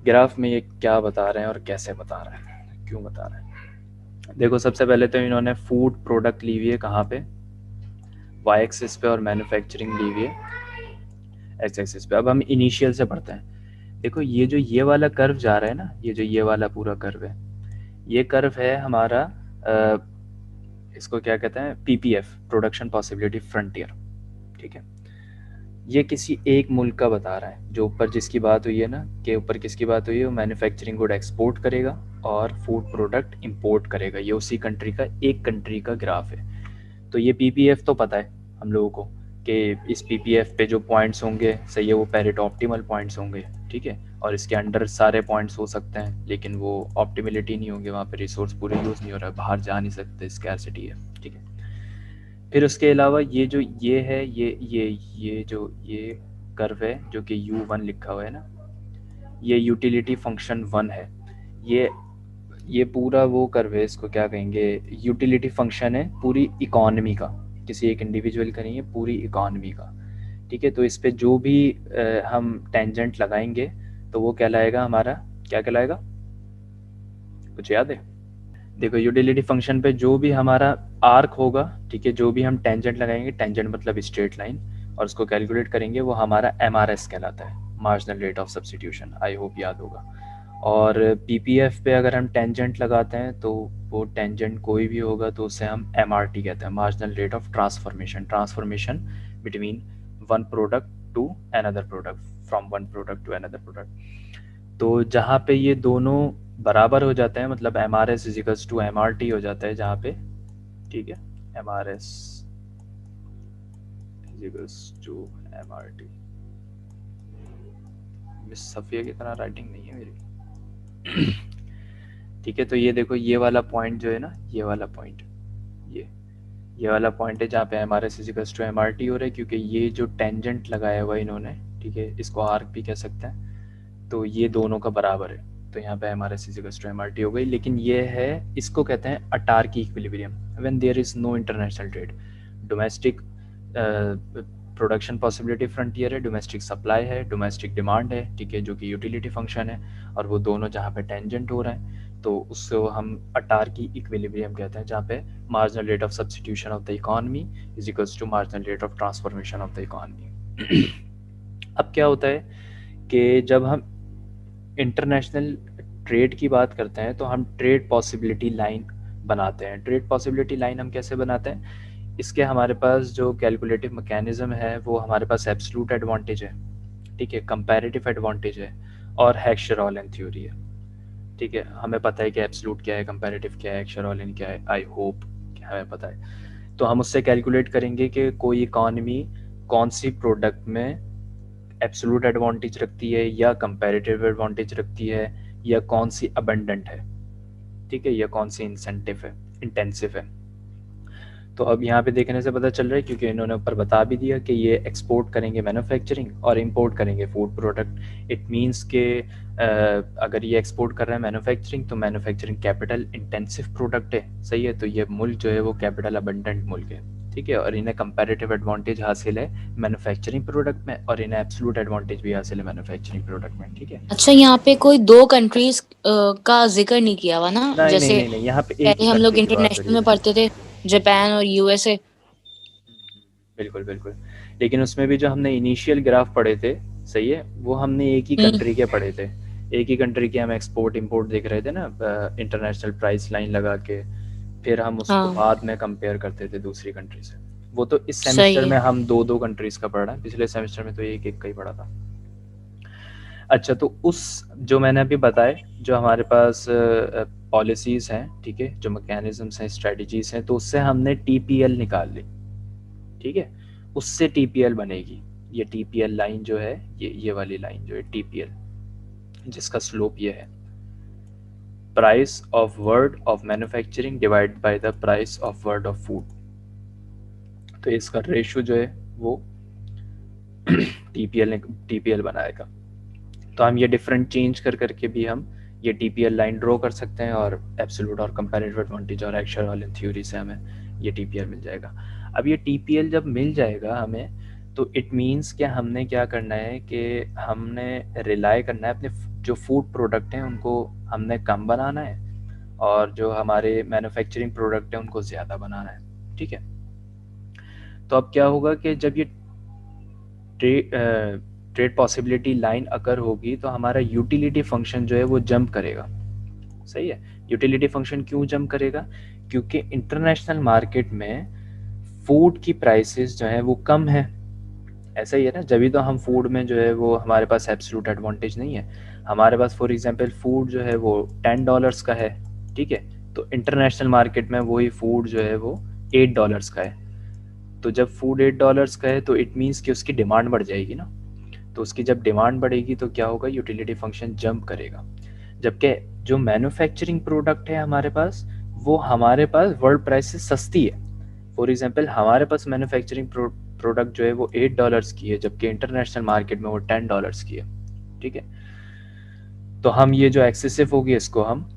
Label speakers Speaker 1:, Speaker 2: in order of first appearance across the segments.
Speaker 1: Graph में ये क्या बता रहे हैं और कैसे बता रहे हैं, क्यों बता रहे हैं। देखो सबसे पहले तो इन्होंने फूड प्रोडक्ट ली हुई है कहाँ पे, वाई एक्सिस पे, और मैन्युफैक्चरिंग ली हुई है एक्स एक्सिस पे। अब हम इनिशियल से पढ़ते हैं। देखो ये जो ये वाला कर्व जा रहा है ना, ये जो ये वाला पूरा कर्व है, ये कर्व है हमारा इसको क्या कहते हैं, पीपीएफ, प्रोडक्शन पॉसिबिलिटी फ्रंटियर। ठीक है, ये किसी एक मुल्क का बता रहा है। जो ऊपर जिसकी बात हुई है ना, के ऊपर किसकी बात हुई है, वो मैन्युफैक्चरिंग गुड एक्सपोर्ट करेगा और फूड प्रोडक्ट इंपोर्ट करेगा। ये उसी कंट्री का, एक कंट्री का ग्राफ है। तो ये पीपीएफ तो पता है हम लोगों को कि इस पीपीएफ पे जो पॉइंट्स होंगे, सही है, वो पेरेटो ऑप्टिमल पॉइंट्स होंगे। ठीक है, और इसके अंडर सारे पॉइंट्स हो सकते हैं, लेकिन वो ऑप्टिमिलिटी नहीं होंगे, वहाँ पे रिसोर्स पूरे यूज़ नहीं हो रहा है, बाहर जा नहीं सकते, स्कैर्सिटी है। ठीक है, फिर उसके अलावा ये जो ये है, ये जो ये कर्व है जो कि U1 लिखा हुआ है ना, ये यूटिलिटी फंक्शन 1 है। ये ये पूरा वो कर्व है, इसको क्या कहेंगे, यूटिलिटी फंक्शन है पूरी इकॉनमी का, किसी एक इंडिविजुअल का नहीं है, पूरी इकॉनमी का। ठीक है, तो इस पे जो भी हम टेंजेंट लगाएंगे तो वो कहलाएगा हमारा, क्या कहलाएगा, कुछ याद है। देखो यूटिलिटी फंक्शन पे जो भी हमारा आर्क होगा, ठीक है, जो भी हम टेंजेंट लगाएंगे, टेंजेंट मतलब स्ट्रेट लाइन, और उसको कैलकुलेट करेंगे, वो हमारा एमआरएस कहलाता है, marginal rate of substitution. I hope याद होगा। और पीपीएफ पे अगर हम टेंजेंट लगाते हैं तो वो टेंजेंट कोई भी होगा तो उसे हम एमआरटी कहते हैं, marginal rate of transformation, transformation between one product to another product, from one product to another product. तो जहाँ पे ये दोनों बराबर हो जाते हैं, मतलब M R S equals to M R T हो जाता है जहाँ पे, ठीक है, M R S equals to M R T. Miss Safiya की तरह राइटिंग नहीं है मेरी। ठीक है, तो ये देखो ये वाला पॉइंट जो है ना, ये वाला पॉइंट, ये वाला पॉइंट है जहाँ पे M R S equals to M R T हो रहा है, क्योंकि ये जो टेंजेंट लगाया हुआ है इन्होंने, ठीक है, इसको आर्क भी कह सकते हैं, तो ये दोनों का बराबर है। तो यहाँ पे M R S equals to M R T हो गई। लेकिन ये है, इसको कहते हैं autarky equilibrium, when there is no international trade. Domestic production possibility frontier है, डोमेस्टिक सप्लाई है, डोमेस्टिक डिमांड है, ठीक है, जो कि यूटिलिटी फंक्शन है, और वो दोनों जहाँ पे टेंजेंट हो रहे हैं तो उसको हम अटार्की इक्विलिब्रियम कहते हैं, जहाँ पे marginal rate of substitution of the economy is equals to marginal rate of transformation of the economy. अब क्या होता है कि जब हम इंटरनेशनल ट्रेड की बात करते हैं तो हम ट्रेड पॉसिबिलिटी लाइन बनाते हैं। ट्रेड पॉसिबिलिटी लाइन हम कैसे बनाते हैं, इसके हमारे पास जो कैलकुलेटिव मैकेनिज्म है वो हमारे पास एब्सोल्यूट एडवांटेज है, ठीक है, कंपैरेटिव एडवांटेज है, और हेक्सचेरोलियन थ्योरी है। ठीक है, हमें पता है कि एब्सोल्यूट क्या है, कंपैरेटिव क्या है, हेक्सचेरोलियन क्या है, आई होप कि हमें पता है। तो हम उससे कैलकुलेट करेंगे कि कोई इकॉनमी कौन सी प्रोडक्ट में एब्सोल्यूट एडवांटेज रखती है या कंपैरेटिव एडवांटेज रखती है, या कौन सी अबंडेंट है, ठीक है, या कौन सी इंटेंसिव है। तो अब यहाँ पे देखने से पता चल रहा है, क्योंकि इन्होंने ऊपर बता भी दिया कि ये एक्सपोर्ट करेंगे मैन्युफैक्चरिंग और इंपोर्ट करेंगे फूड प्रोडक्ट। इट मीन्स के अगर ये एक्सपोर्ट कर रहे हैं मैन्युफैक्चरिंग, तो मैन्युफैक्चरिंग कैपिटल इंटेंसिव प्रोडक्ट है, सही है, तो ये मुल्क जो है वो कैपिटल अबंडेंट मुल्क है, ठीक है, और इन्हें कंपैरेटिव एडवांटेज हासिल है मैन्युफैक्चरिंग प्रोडक्ट में, और इन्हें एब्सोल्यूट एडवांटेज भी हासिल है मैन्युफैक्चरिंग प्रोडक्ट में। ठीक है,
Speaker 2: अच्छा, यहाँ पे कोई दो कंट्रीज का जिक्र नहीं किया हुआ ना,
Speaker 1: नहीं नहीं
Speaker 2: जैसे
Speaker 1: नहीं नहीं, यहाँ पे एक ही
Speaker 2: पहले हम लोग
Speaker 1: कंट्री की बात हो
Speaker 2: इंटरनेशनल
Speaker 1: रही
Speaker 2: में
Speaker 1: है।
Speaker 2: पढ़ते थे, जापान और यूएसए।
Speaker 1: बिल्कुल बिल्कुल, लेकिन उसमें भी जो हमने इनिशियल ग्राफ पढ़े थे, सही है, वो हमने एक ही
Speaker 2: हम्म।
Speaker 1: कंट्री के पढ़े थे। एक ही कंट्री के हम एक्सपोर्ट इंपोर्ट देख रहे थे ना, इंटरनेशनल प्राइस लाइन लगा के, फिर हम उसको
Speaker 2: हाँ,
Speaker 1: बाद में कंपेयर करते थे दूसरी कंट्री से। वो तो इस
Speaker 2: सही
Speaker 1: सेमेस्टर
Speaker 2: है।
Speaker 1: में हम दो दो कंट्रीज का पढ़ा है, पिछले सेमेस्टर में तो एक एक का ही पढ़ा था। अच्छा, तो उस जो मैंने अभी बताए, जो हमारे पास पॉलिसीज हैं, ठीक है, जो मैकेनिज्म्स हैं, स्ट्रेटजीज हैं, तो उससे हमने टीपीएल निकाल ली, ठीक है, उससे टीपीएल बनेगी। ये टीपीएल लाइन जो है, ये वाली लाइन जो है टीपीएल, जिसका स्लोप ये है, price of word of manufacturing divide by the price of word of food. तो इसका रेशियो जो है वो टीपीएल ने टीपीएल बनाएगा। तो हम ये डिफरेंट चेंज कर करके भी हम ये टीपीएल लाइन ड्रॉ कर सकते हैं, और एब्सोल्यूट और कंपैरेटिव एडवांटेज और एक्चुअल थ्योरी से हमें ये टीपीएल मिल जाएगा। अब ये टीपीएल जब मिल जाएगा हमें, तो इट मीन्स कि हमने क्या करना है कि हमने रिलाई करना है अपने जो फूड प्रोडक्ट हैं उनको हमने कम बनाना है और जो हमारे मैन्युफैक्चरिंग प्रोडक्ट हैं उनको ज़्यादा बनाना है, ठीक है। तो अब क्या होगा कि जब ये ट्रेड पॉसिबिलिटी लाइन अकर होगी तो हमारा यूटिलिटी फंक्शन जो है वो जंप करेगा, सही है। यूटिलिटी फंक्शन क्यों जंप करेगा? क्योंकि इंटरनेशनल मार्केट में फूड की प्राइसेस जो है वो कम है, ऐसा ही है ना। जब तो हम फूड में जो है वो हमारे पास एब्सोल्यूट एडवांटेज नहीं है। हमारे पास फॉर एग्जांपल फूड जो है वो $10 का है, ठीक है, तो इंटरनेशनल मार्केट में वही फूड जो है वो $8 का है। तो जब फूड $8 का है तो इट मीन्स कि उसकी डिमांड बढ़ जाएगी ना। तो उसकी जब डिमांड बढ़ेगी तो क्या होगा, यूटिलिटी फंक्शन जंप करेगा। जबकि जो मैन्युफैक्चरिंग प्रोडक्ट है हमारे पास, वो हमारे पास वर्ल्ड प्राइस से सस्ती है। फॉर एग्जांपल हमारे पास मैन्युफैक्चरिंग प्रोडक्ट जो है वो $8 की है, जबकि इंटरनेशनल मार्केट में वो $10 की है, ठीक है। तो हम ये जो एक्सेसिव होगी इसको हम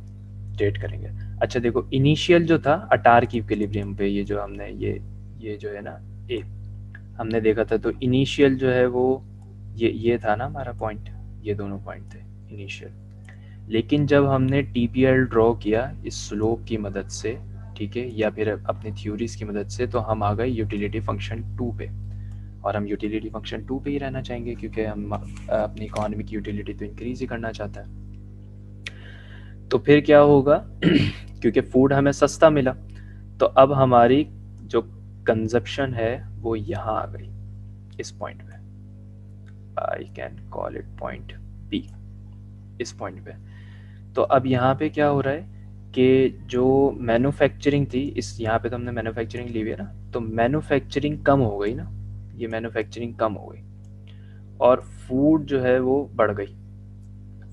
Speaker 1: ट्रेड करेंगे। अच्छा देखो, इनिशियल जो था अटार की इक्विलिब्रियम पे, ये जो हमने ये जो है ना ए हमने देखा था, तो इनिशियल जो है वो ये था ना हमारा पॉइंट, ये दोनों पॉइंट थे इनिशियल। लेकिन जब हमने टीपीएल ड्रॉ किया इस स्लोप की मदद से, ठीक है, या फिर अपनी थ्योरीज की मदद से, तो हम आ गए यूटिलिटी फंक्शन 2 पे। और हम यूटिलिटी फंक्शन 2 पे ही रहना चाहेंगे क्योंकि हम अपनी इकोनॉमी की यूटिलिटी तो इंक्रीज ही करना चाहता है। तो फिर क्या होगा क्योंकि फूड हमें सस्ता मिला, तो अब हमारी जो कंजप्शन है वो यहाँ आ गई इस पॉइंट पे। I can call it point B, इस पॉइंट पे। तो अब यहाँ पे क्या हो रहा है कि जो मैन्युफैक्चरिंग थी, इस यहाँ पे तो हमने मैन्युफैक्चरिंग ली हुई है ना, तो मैन्युफैक्चरिंग कम हो गई ना, ये मैन्युफैक्चरिंग कम हो गई और फूड जो है वो बढ़ गई।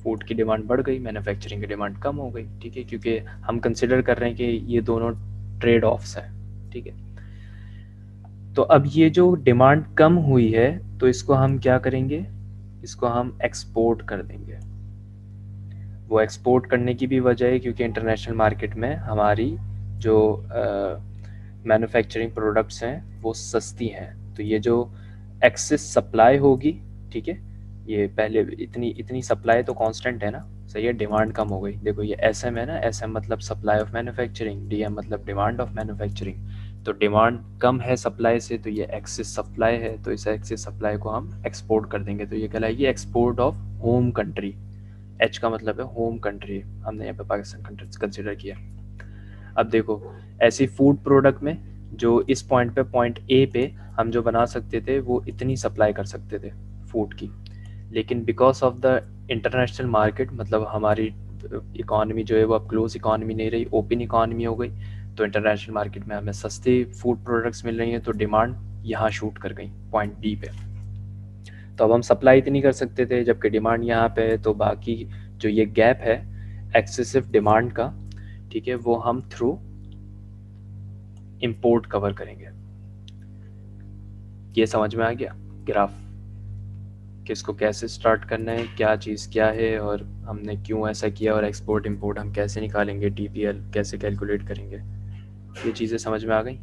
Speaker 1: फूड की डिमांड बढ़ गई, मैन्युफैक्चरिंग की डिमांड कम हो गई, ठीक है, क्योंकि हम कंसिडर कर रहे हैं कि ये दोनों ट्रेड ऑफ्स हैं, ठीक है। तो अब ये जो डिमांड कम हुई है तो इसको हम क्या करेंगे, इसको हम एक्सपोर्ट कर देंगे। वो एक्सपोर्ट करने की भी वजह है क्योंकि इंटरनेशनल मार्केट में हमारी जो मैन्युफैक्चरिंग प्रोडक्ट्स हैं वो सस्ती हैं। तो ये जो एक्सेस सप्लाई होगी, ठीक है, ये पहले इतनी सप्लाई तो कांस्टेंट है ना, सही है, डिमांड कम हो गई। देखो ये एस एम है ना, एस एम मतलब supply of manufacturing, D M मतलब डिमांड ऑफ मैन्युफैक्चरिंग। तो डिमांड कम है सप्लाई से, तो ये एक्सेस सप्लाई है, तो इस एक्सेस सप्लाई को हम एक्सपोर्ट कर देंगे। तो ये कहलाएगी export of home country. H का मतलब है होम कंट्री, हमने यहाँ पे पाकिस्तान कंट्री कंसिडर किया। अब देखो ऐसी फूड प्रोडक्ट में जो इस पॉइंट पे, पॉइंट ए पे हम जो बना सकते थे वो इतनी सप्लाई कर सकते थे फूड की, लेकिन because of the international market, मतलब हमारी इकॉनमी जो है वो अब क्लोज इकॉनमी नहीं रही, ओपन इकॉनमी हो गई। तो इंटरनेशनल मार्केट में हमें सस्ते फूड प्रोडक्ट्स मिल रही हैं, तो डिमांड यहाँ शूट कर गई पॉइंट बी पे। तो अब हम सप्लाई इतनी कर सकते थे जबकि डिमांड यहाँ पे है, तो बाकी जो ये गैप है एक्सेसिव डिमांड का, ठीक है, वो हम थ्रू इंपोर्ट कवर करेंगे। ये समझ में आ गया ग्राफ, किसको कैसे स्टार्ट करना है, क्या चीज़ क्या है और हमने क्यों ऐसा किया, और एक्सपोर्ट इंपोर्ट हम कैसे निकालेंगे, टीपीएल कैसे कैलकुलेट करेंगे, ये चीज़ें समझ में आ गई।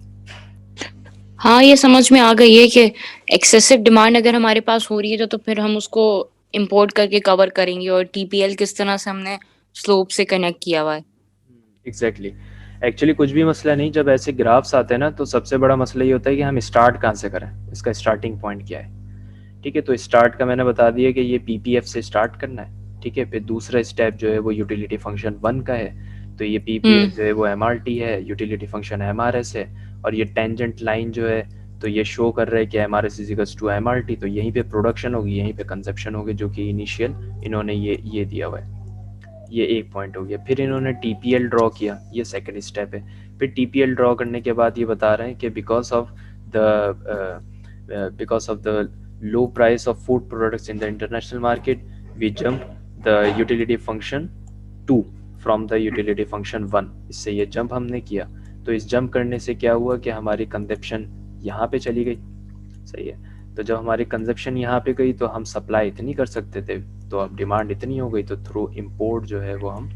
Speaker 2: हाँ, ये समझ में आ गई है कि एक्सेसिव डिमांड अगर हमारे पास हो रही है तो फिर हम उसको इंपोर्ट करके कवर करेंगे, और टीपीएल किस तरह से हमने स्लोप से कनेक्ट किया हुआ है।
Speaker 1: एग्जैक्टली एक्चुअली कुछ भी मसला नहीं, जब ऐसे ग्राफ्स आते हैं ना तो सबसे बड़ा मसला ये होता है कि हम स्टार्ट कहाँ से करें, इसका स्टार्टिंग पॉइंट क्या है, ठीक है। तो स्टार्ट का मैंने बता दिया कि ये पीपीएफ से स्टार्ट करना है, ठीक है। फिर दूसरा स्टेप जो है वो यूटिलिटी फंक्शन 1 का है, तो ये पीपीएफ जो है वो एमआरटी है, यूटिलिटी फंक्शन एमआरएस है, और ये टेंजेंट लाइन जो है तो ये शो कर रहा है कि MRS is equals to MRT. तो यहीं पे प्रोडक्शन होगी, यहीं पे कंजप्शन होगी, जो कि इनिशियल इन्होंने ये दिया हुआ है। ये एक पॉइंट हो गया। फिर इन्होंने टीपीएल ड्रॉ किया, ये सेकंड स्टेप है। फिर टीपीएल ड्रॉ करने के बाद ये बता रहे हैं कि because of the low price of food products in the international market, we jump the utility function 2 from the utility function 1। इससे ये जंप हमने किया, तो इस जंप करने से क्या हुआ कि हमारी कंजप्शन यहाँ पे चली गई, सही है। तो जब हमारी कंजप्शन यहाँ पे गई तो हम सप्लाई इतनी कर सकते थे, तो अब डिमांड इतनी हो गई, तो थ्रू इंपोर्ट जो है वो हम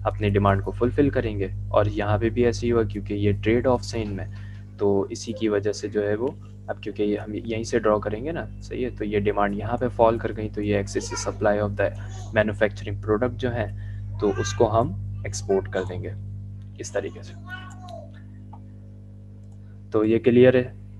Speaker 1: अपनी डिमांड को फुलफिल करेंगे। और यहाँ पे भी ऐसे ही हुआ क्योंकि ये ट्रेड ऑफ से इनमें, तो इसी की वजह से जो है वो अब क्योंकि ये हम यहीं से ड्रॉ करेंगे ना, सही है, तो ये डिमांड यहाँ पे फॉल कर गई, तो ये excessive supply of the manufacturing product जो है तो उसको हम एक्सपोर्ट कर देंगे इस तरीके से। तो ये क्लियर है